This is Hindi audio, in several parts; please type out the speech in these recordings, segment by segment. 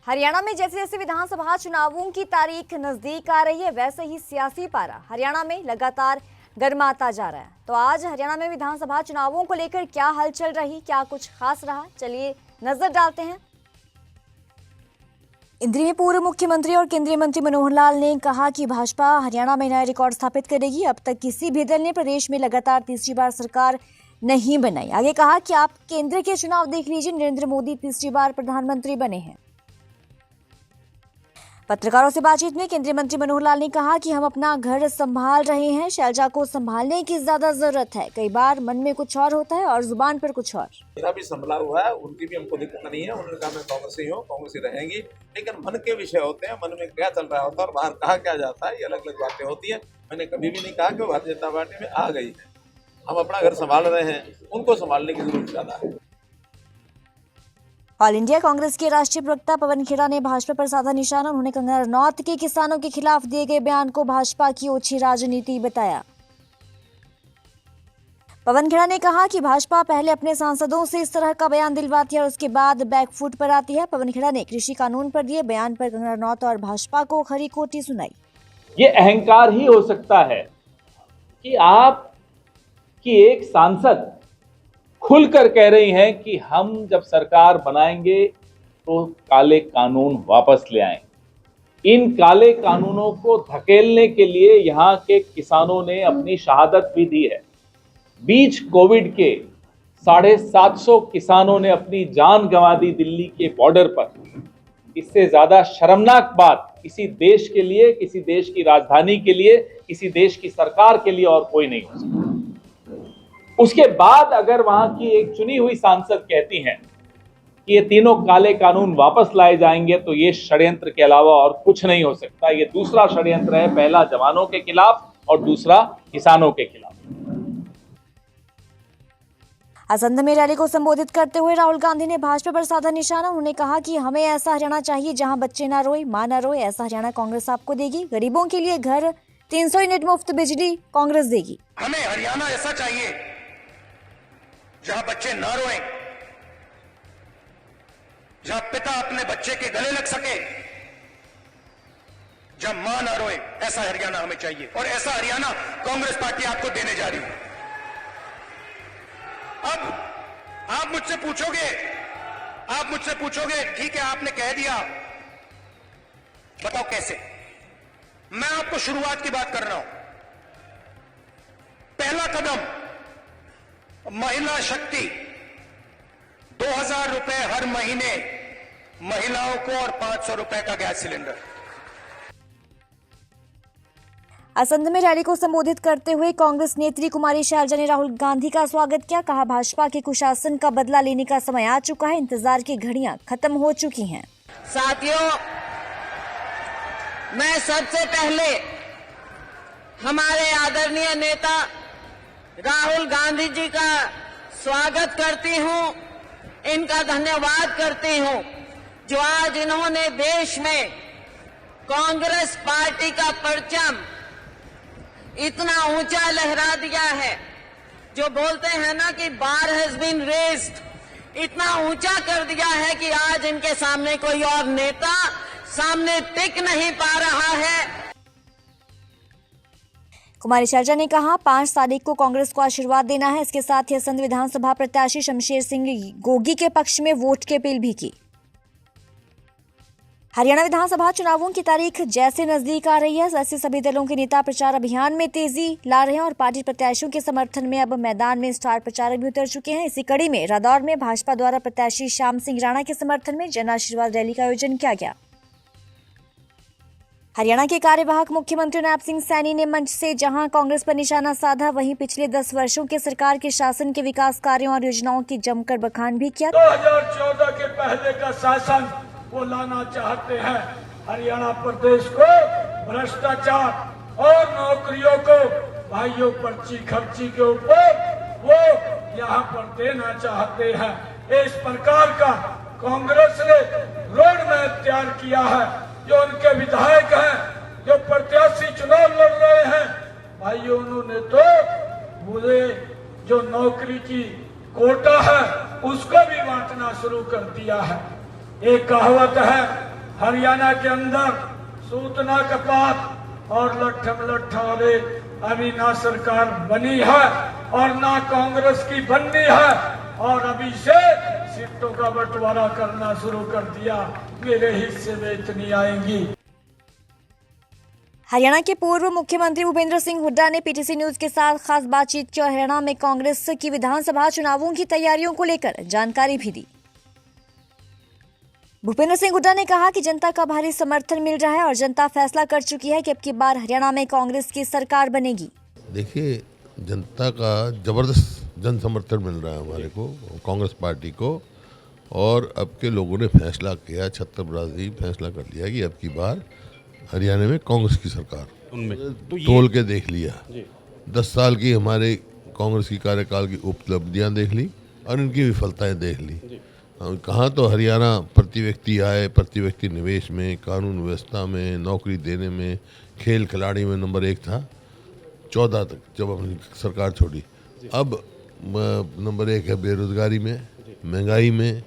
हरियाणा में जैसे जैसे विधानसभा चुनावों की तारीख नजदीक आ रही है, वैसे ही सियासी पारा हरियाणा में लगातार गर्माता जा रहा है। तो आज हरियाणा में विधानसभा चुनावों को लेकर क्या हलचल रही, क्या कुछ खास रहा, चलिए नजर डालते हैं। इंद्री में पूर्व मुख्यमंत्री और केंद्रीय मंत्री मनोहर लाल ने कहा कि भाजपा हरियाणा में नया रिकॉर्ड स्थापित करेगी। अब तक किसी भी दल ने प्रदेश में लगातार तीसरी बार सरकार नहीं बनाई। आगे कहा कि आप केंद्र के चुनाव देख लीजिए, नरेंद्र मोदी तीसरी बार प्रधानमंत्री बने हैं। पत्रकारों से बातचीत में केंद्रीय मंत्री मनोहर लाल ने कहा कि हम अपना घर संभाल रहे हैं, शैलजा को संभालने की ज्यादा जरूरत है। कई बार मन में कुछ और होता है और जुबान पर कुछ और। मेरा भी संभला हुआ है, उनकी भी हमको दिक्कत नहीं है। उन्होंने कहा मैं कांग्रेसी हूँ, कांग्रेसी रहेंगी, लेकिन मन के विषय होते हैं, मन में क्या चल रहा होता है और बाहर कहा क्या जाता है, ये अलग अलग बातें होती है। मैंने कभी भी नहीं कहा कि वो भारतीय जनता पार्टी में आ गई है। हम अपना घर संभाल रहे हैं, उनको संभालने की जरूरत ज्यादा है। ऑल इंडिया कांग्रेस के राष्ट्रीय प्रवक्ता पवन खेड़ा ने भाजपा पर साधा निशाना। उन्होंने कंगना रनौत के किसानों के खिलाफ दिए गए बयान को भाजपा की ओछी राजनीति बताया। पवन खेड़ा ने कहा कि भाजपा पहले अपने सांसदों से इस तरह का बयान दिलवाती है और उसके बाद बैकफुट पर आती है। पवन खेड़ा ने कृषि कानून पर दिए बयान पर कंगना रनौत और भाजपा को खरी खोटी सुनाई। ये अहंकार ही हो सकता है कि आप की एक सांसद खुलकर कह रही हैं कि हम जब सरकार बनाएंगे तो काले कानून वापस ले आएंगे। इन काले कानूनों को धकेलने के लिए यहां के किसानों ने अपनी शहादत भी दी है। बीच कोविड के 750 किसानों ने अपनी जान गंवा दी दिल्ली के बॉर्डर पर। इससे ज्यादा शर्मनाक बात किसी देश के लिए, किसी देश की राजधानी के लिए, किसी देश की सरकार के लिए और कोई नहीं हो सकता। उसके बाद अगर वहां की एक चुनी हुई सांसद कहती हैं कि ये तीनों काले कानून वापस लाए जाएंगे, तो ये षड्यंत्र के अलावा और कुछ नहीं हो सकता। ये दूसरा षड्यंत्र है, पहला जवानों के खिलाफ और दूसरा किसानों के खिलाफ। आसंद में रैली को संबोधित करते हुए राहुल गांधी ने भाजपा पर साधा निशाना। उन्होंने कहा कि हमें ऐसा हरियाणा चाहिए जहां बच्चे ना रोए, मां ना रोए। ऐसा हरियाणा कांग्रेस आपको देगी। गरीबों के लिए घर, 300 यूनिट मुफ्त बिजली कांग्रेस देगी। हमें हरियाणा ऐसा चाहिए जहां बच्चे ना रोएं, जहां पिता अपने बच्चे के गले लग सके, जहां मां ना रोए। ऐसा हरियाणा हमें चाहिए और ऐसा हरियाणा कांग्रेस पार्टी आपको देने जा रही है। अब आप मुझसे पूछोगे ठीक है, आपने कह दिया, बताओ कैसे। मैं आपको शुरुआत की बात कर रहा हूं। पहला कदम, महिला शक्ति, 2000 रुपए हर महीने महिलाओं को और 500 रुपए का गैस सिलेंडर। आसंद में रैली को संबोधित करते हुए कांग्रेस नेत्री कुमारी शैलजा ने राहुल गांधी का स्वागत किया। कहा भाजपा के कुशासन का बदला लेने का समय आ चुका है, इंतजार की घड़ियां खत्म हो चुकी हैं। साथियों, मैं सबसे पहले हमारे आदरणीय नेता राहुल गांधी जी का स्वागत करती हूं, इनका धन्यवाद करती हूं जो आज इन्होंने देश में कांग्रेस पार्टी का परचम इतना ऊंचा लहरा दिया है। जो बोलते हैं ना कि बार हैज बीन रेज्ड, इतना ऊंचा कर दिया है कि आज इनके सामने कोई और नेता सामने टिक नहीं पा रहा है। कुमारी शैलजा ने कहा 5 तारीख को कांग्रेस को आशीर्वाद देना है। इसके साथ ही असंध विधानसभा प्रत्याशी शमशेर सिंह गोगी के पक्ष में वोट की अपील भी की। हरियाणा विधानसभा चुनावों की तारीख जैसे नजदीक आ रही है, वैसे सभी दलों के नेता प्रचार अभियान में तेजी ला रहे हैं और पार्टी प्रत्याशियों के समर्थन में अब मैदान में स्टार प्रचारक भी उतर चुके हैं। इसी कड़ी में रादौर में भाजपा द्वारा प्रत्याशी श्याम सिंह राणा के समर्थन में जन आशीर्वाद रैली का आयोजन किया गया। हरियाणा के कार्यवाहक मुख्यमंत्री नायब सिंह सैनी ने मंच से जहां कांग्रेस पर निशाना साधा, वहीं पिछले 10 वर्षों के सरकार के शासन के विकास कार्यों और योजनाओं की जमकर बखान भी किया। 2014 के पहले का शासन वो लाना चाहते हैं। हरियाणा प्रदेश को भ्रष्टाचार और नौकरियों को भाइयों पर्ची खर्ची के ऊपर वो यहाँ पर देना चाहते हैं। इस प्रकार का कांग्रेस ने रोड मैप तैयार किया है। जो उनके विधायक हैं, जो प्रत्याशी चुनाव लड़ रहे हैं, भाइयों उन्होंने तो पूरे जो नौकरी की कोटा है उसको भी बांटना शुरू कर दिया है। एक कहावत है, हरियाणा के अंदर सूतना कपात और लट्ठम लट्ठा वाले अभी ना सरकार बनी है और ना कांग्रेस की बननी है, और अभी से सीटों का बंटवारा करना शुरू कर दिया। मेरे हिस्से में इतनी आएंगी। हरियाणा के पूर्व मुख्यमंत्री भूपेंद्र सिंह हुड्डा ने पीटीसी न्यूज के साथ खास बातचीत की और हरियाणा में कांग्रेस की विधानसभा चुनावों की तैयारियों को लेकर जानकारी भी दी। भूपेंद्र सिंह हुड्डा ने कहा कि जनता का भारी समर्थन मिल रहा है और जनता फैसला कर चुकी है कि अब की बार हरियाणा में कांग्रेस की सरकार बनेगी। देखिए, जनता का जबरदस्त जन समर्थन मिल रहा है हमारे को, कांग्रेस पार्टी को, और अब के लोगों ने फैसला किया, छत्तीसगढ़ फैसला कर लिया कि अब की बार हरियाणा में कांग्रेस की सरकार। तोल के देख लिया, 10 साल की हमारे कांग्रेस की कार्यकाल की उपलब्धियां देख ली और इनकी विफलताएं देख ली। कहाँ तो हरियाणा प्रति व्यक्ति आय, प्रति व्यक्ति निवेश में, कानून व्यवस्था में, नौकरी देने में, खेल खिलाड़ी में नंबर 1 था 14 तक जब अपनी सरकार छोड़ी। अब नंबर 1 है बेरोजगारी में, महंगाई में,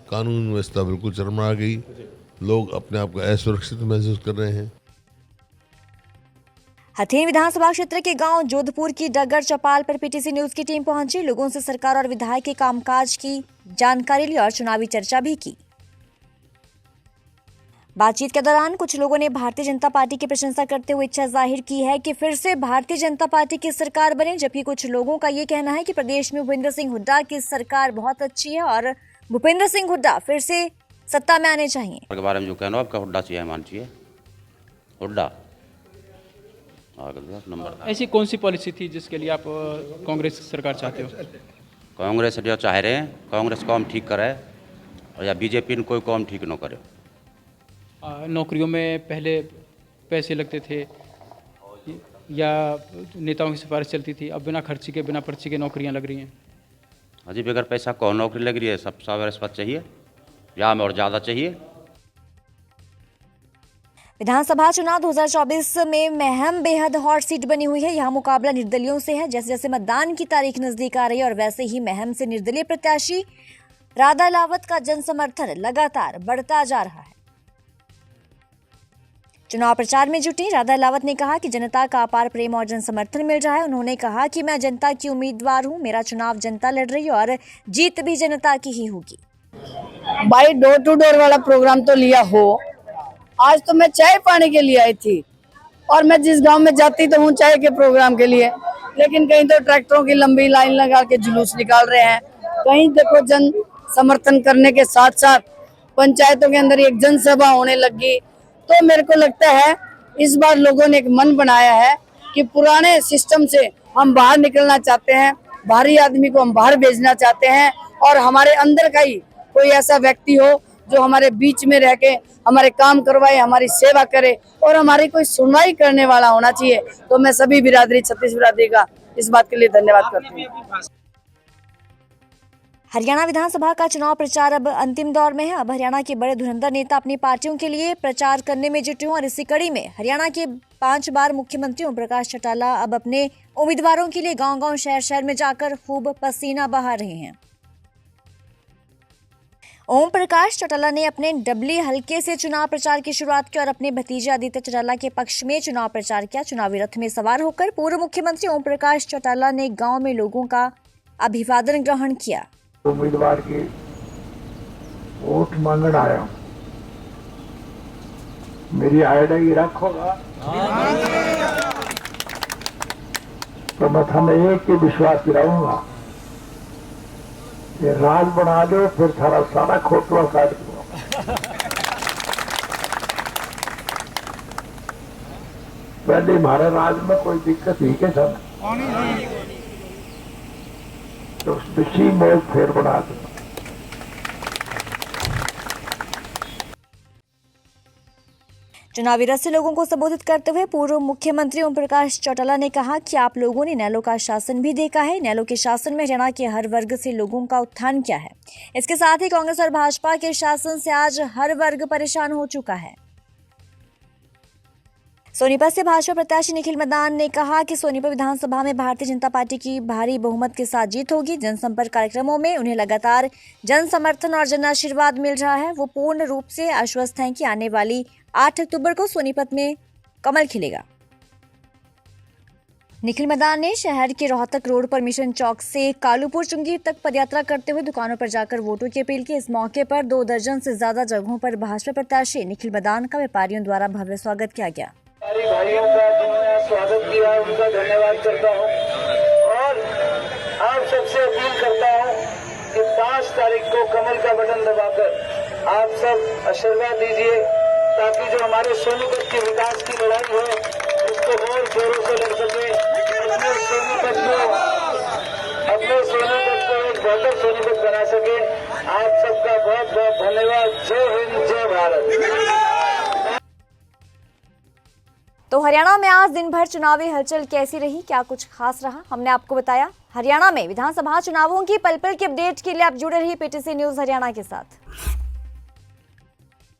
कानून व्यवस्था बिल्कुल चरमरा गई, लोग अपने आप को असुरक्षित महसूस कर रहे हैं। हथेनी विधानसभा क्षेत्र के गांव जोधपुर की डगर चौपाल पर पीटीसी न्यूज की टीम पहुंची, लोगों से सरकार और विधायक के कामकाज की जानकारी ली और चुनावी चर्चा भी की। बातचीत के दौरान कुछ लोगों ने भारतीय जनता पार्टी की प्रशंसा करते हुए इच्छा जाहिर की है कि फिर से भारतीय जनता पार्टी की सरकार बने, जबकि कुछ लोगों का ये कहना है कि प्रदेश में भूपेंद्र सिंह हुड्डा की सरकार बहुत अच्छी है और भूपेंद्र सिंह हुड्डा फिर से सत्ता में आने चाहिए। के बारे में जो कहना आपका हुड्डा चाहिए, मान चाहिए हुड्डा नंबर। ऐसी कौन सी पॉलिसी थी जिसके लिए आप कांग्रेस सरकार चाहते हो? कांग्रेस जो चाह रहे हैं, कांग्रेस काम ठीक करे और या बीजेपी ने कोई काम ठीक न करे। नौकरियों में पहले पैसे लगते थे या नेताओं की सिफारिश चलती थी, अब बिना खर्ची के, बिना पर्ची के नौकरियां लग रही हैं। अजी बगैर पैसा कौन नौकरी लग रही है? सब रिश्वत चाहिए या में और ज़्यादा चाहिए। विधानसभा चुनाव 2024 में महम बेहद हॉट सीट बनी हुई है। यहाँ मुकाबला निर्दलियों से है। जैसे जैसे मतदान की तारीख नजदीक आ रही है और वैसे ही महम से निर्दलीय प्रत्याशी राधा लावत का जन समर्थन लगातार बढ़ता जा रहा है। चुनाव प्रचार में जुटी राधा लावत ने कहा कि जनता का अपार प्रेम और जन समर्थन मिल रहा है। उन्होंने कहा कि मैं जनता की उम्मीदवार हूं, मेरा चुनाव जनता लड़ रही है और जीत भी जनता की ही होगी। भाई डोर टू डोर वाला प्रोग्राम तो लिया हो, आज तो मैं चाय पाने के लिए आई थी और मैं जिस गांव में जाती तो हूँ चाय के प्रोग्राम के लिए, लेकिन कहीं तो ट्रैक्टरों की लंबी लाइन लगा के जुलूस निकाल रहे हैं, कहीं देखो जन समर्थन करने के साथ साथ पंचायतों के अंदर एक जनसभा होने लगी। तो मेरे को लगता है इस बार लोगों ने एक मन बनाया है कि पुराने सिस्टम से हम बाहर निकलना चाहते हैं, बाहरी आदमी को हम बाहर भेजना चाहते हैं और हमारे अंदर का ही कोई ऐसा व्यक्ति हो जो हमारे बीच में रह के हमारे काम करवाए, हमारी सेवा करे और हमारी कोई सुनवाई करने वाला होना चाहिए। तो मैं सभी बिरादरी, छत्तीस बिरादरी का इस बात के लिए धन्यवाद करती हूँ। हरियाणा विधानसभा का चुनाव प्रचार अब अंतिम दौर में है। अब हरियाणा के बड़े धुरंधर नेता अपनी पार्टियों के लिए प्रचार करने में जुटे हैं और इसी कड़ी में हरियाणा के 5 बार मुख्यमंत्री ओम प्रकाश चौटाला अब अपने उम्मीदवारों के लिए गांव-गांव, शहर-शहर में जाकर खूब पसीना बहा रहे हैं। ओम प्रकाश चौटाला ने अपने डबली हलके से चुनाव प्रचार की शुरुआत की और अपने भतीजे आदित्य चौटाला के पक्ष में चुनाव प्रचार किया। चुनावी रथ में सवार होकर पूर्व मुख्यमंत्री ओम प्रकाश चौटाला ने गांव में लोगों का अभिवादन ग्रहण किया। उम्मीदवार की वोट मांगने आया, मेरी आईडी रखोगा तो मैं थाने एक ही विश्वास दिलाऊंगा, ये राज बना दो, फिर थारा सारा खोटवा काट दो। पहले हमारे राज में कोई दिक्कत ही के था तो विशी में फिर बना दो। चुनावी रथ से लोगों को संबोधित करते हुए पूर्व मुख्यमंत्री ओम प्रकाश चौटाला ने कहा कि आप लोगों ने नैलो का शासन भी देखा है। नैलो के शासन में हरियाणा के हर वर्ग से लोगों का उत्थान किया है। इसके साथ ही कांग्रेस और भाजपा के शासन से आज हर वर्ग परेशान हो चुका है। सोनीपत से भाजपा प्रत्याशी निखिल मदान ने कहा कि सोनीपत विधानसभा में भारतीय जनता पार्टी की भारी बहुमत के साथ जीत होगी। जनसंपर्क कार्यक्रमों में उन्हें लगातार जन समर्थन और जन आशीर्वाद मिल रहा है। वो पूर्ण रूप से आश्वस्त हैं कि आने वाली 8 अक्टूबर को सोनीपत में कमल खिलेगा। निखिल मदान ने शहर के रोहतक रोड पर मिशन चौक से कालूपुर चुंगी तक पदयात्रा करते हुए दुकानों पर जाकर वोटों की अपील की। इस मौके पर 2 दर्जन से ज्यादा जगहों पर भाजपा प्रत्याशी निखिल मदान का व्यापारियों द्वारा भव्य स्वागत किया गया। भाइयों का जिन्होंने स्वागत किया उनका धन्यवाद करता हूं और आप सबसे अपील करता हूं कि 5 तारीख को कमल का बटन दबाकर आप सब आशीर्वाद दीजिए ताकि जो हमारे सोनीपत के विकास की लड़ाई है उसको और जोरों से लड़ सके। अपने सोनीपत को एक बेहतर सोनीपत बना सके। आप सबका बहुत बहुत धन्यवाद। जय हिंद, जय भारत। तो हरियाणा में आज दिन भर चुनावी हलचल कैसी रही, क्या कुछ खास रहा, हमने आपको बताया। हरियाणा में विधानसभा चुनावों की पल पल की अपडेट के लिए आप जुड़े रहिए पीटीसी न्यूज हरियाणा के साथ।